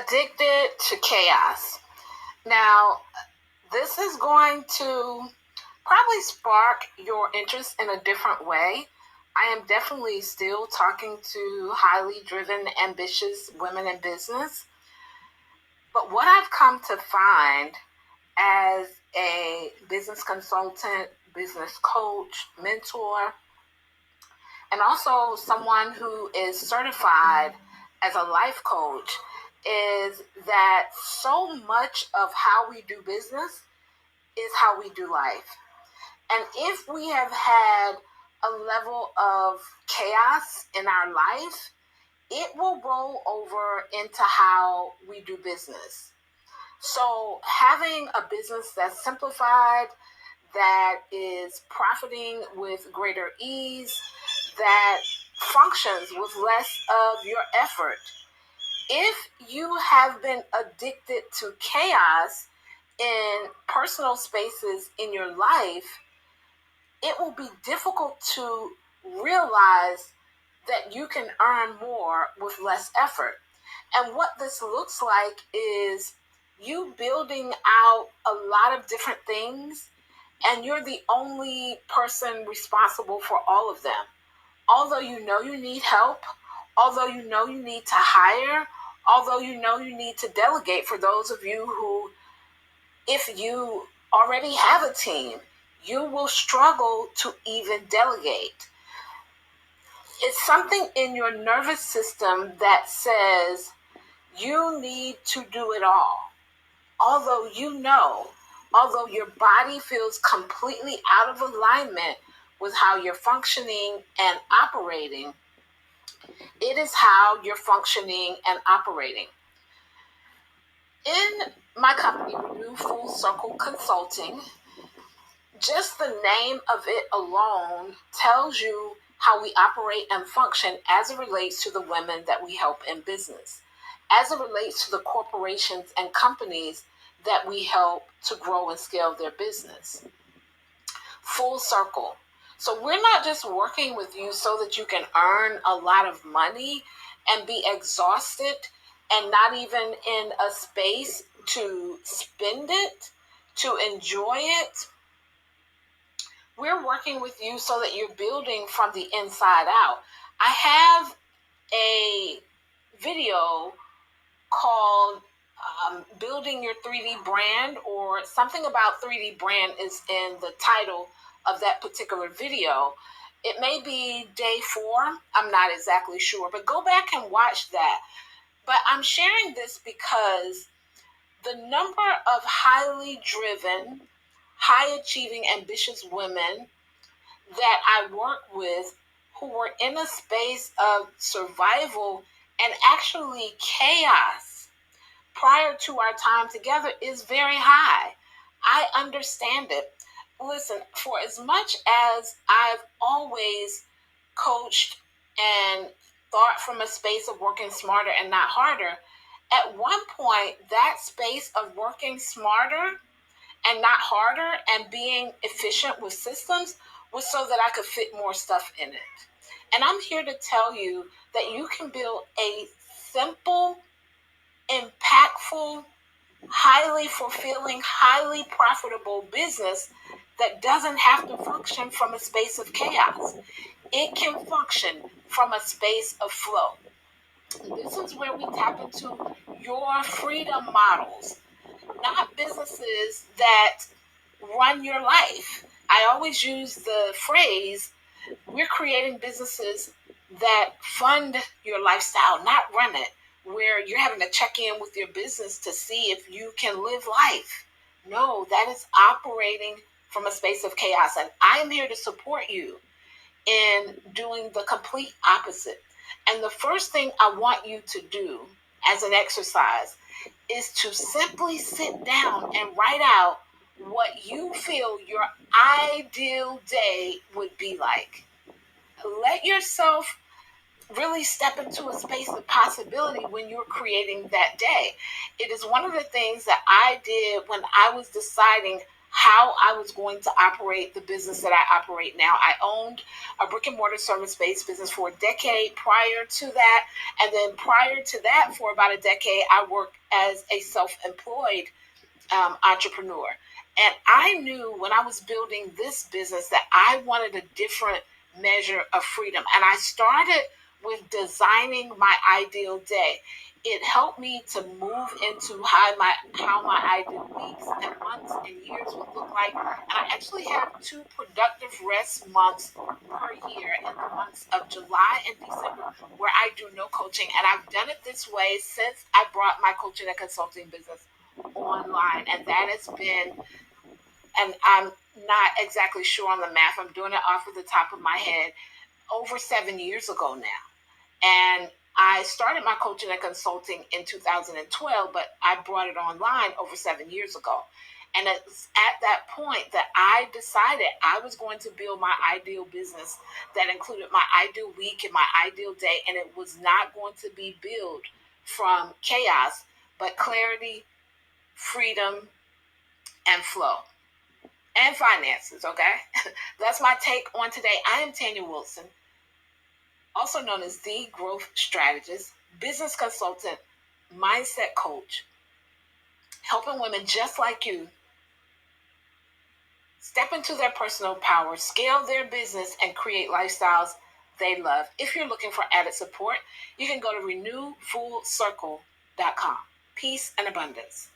Addicted to chaos. Now, this is going to probably spark your interest in a different way. I am definitely still talking to highly driven, ambitious women in business. But what I've come to find as a business consultant, business coach, mentor, and also someone who is certified as a life coach is that so much of how we do business is how we do life. And if we have had a level of chaos in our life, it will roll over into how we do business. So having a business that's simplified, that is profiting with greater ease, that functions with less of your effort. If you have been addicted to chaos in personal spaces in your life, it will be difficult to realize that you can earn more with less effort. And what this looks like is you building out a lot of different things, and you're the only person responsible for all of them. Although you know you need help, although you know you need to hire, although you know you need to delegate for those of you who, if you already have a team, you will struggle to even delegate. It's something in your nervous system that says you need to do it all. Although although your body feels completely out of alignment with how you're functioning and operating, it is how you're functioning and operating. In my company, we do full circle consulting. Just the name of it alone tells you how we operate and function as it relates to the women that we help in business, as it relates to the corporations and companies that we help to grow and scale their business. Full circle. So we're not just working with you so that you can earn a lot of money and be exhausted and not even in a space to spend it, to enjoy it. We're working with you so that you're building from the inside out. I have a video called Building Your 3D Brand, or something about 3D brand is in the title of that particular video. It may be day 4. I'm not exactly sure, but go back and watch that. But I'm sharing this because the number of highly driven, high achieving, ambitious women that I work with who were in a space of survival and actually chaos prior to our time together is very high. I understand it. Listen, for as much as I've always coached and thought from a space of working smarter and not harder, at one point, that space of working smarter and not harder and being efficient with systems was so that I could fit more stuff in it. And I'm here to tell you that you can build a simple, impactful, highly fulfilling, highly profitable business that doesn't have to function from a space of chaos. It can function from a space of flow. This is where we tap into your freedom models, not businesses that run your life. I always use the phrase, we're creating businesses that fund your lifestyle, not run it, where you're having to check in with your business to see if you can live life. No, that is operating from a space of chaos. And I am here to support you in doing the complete opposite. And the first thing I want you to do as an exercise is to simply sit down and write out what you feel your ideal day would be like. Let yourself really step into a space of possibility when you're creating that day. It is one of the things that I did when I was deciding how I was going to operate the business that I operate now. I owned a brick and mortar service-based business for a decade prior to that. And then prior to that, for about a decade, I worked as a self-employed entrepreneur. And I knew when I was building this business that I wanted a different measure of freedom. And I started with designing my ideal day. It helped me to move into how my ideal weeks and months and years would look like. And I actually have 2 productive rest months per year in the months of July and December where I do no coaching. And I've done it this way since I brought my coaching and consulting business online. And that has been, and I'm not exactly sure on the math, I'm doing it off of the top of my head, over 7 years ago now. And I started my coaching and consulting in 2012, but I brought it online over 7 years ago. And it's at that point that I decided I was going to build my ideal business that included my ideal week and my ideal day. And it was not going to be built from chaos, but clarity, freedom, and flow, and finances. Okay. That's my take on today. I am Tanya Wilson, also known as the growth strategist, business consultant, mindset coach, helping women just like you step into their personal power, scale their business, and create lifestyles they love. If you're looking for added support, you can go to renewfullcircle.com. Peace and abundance.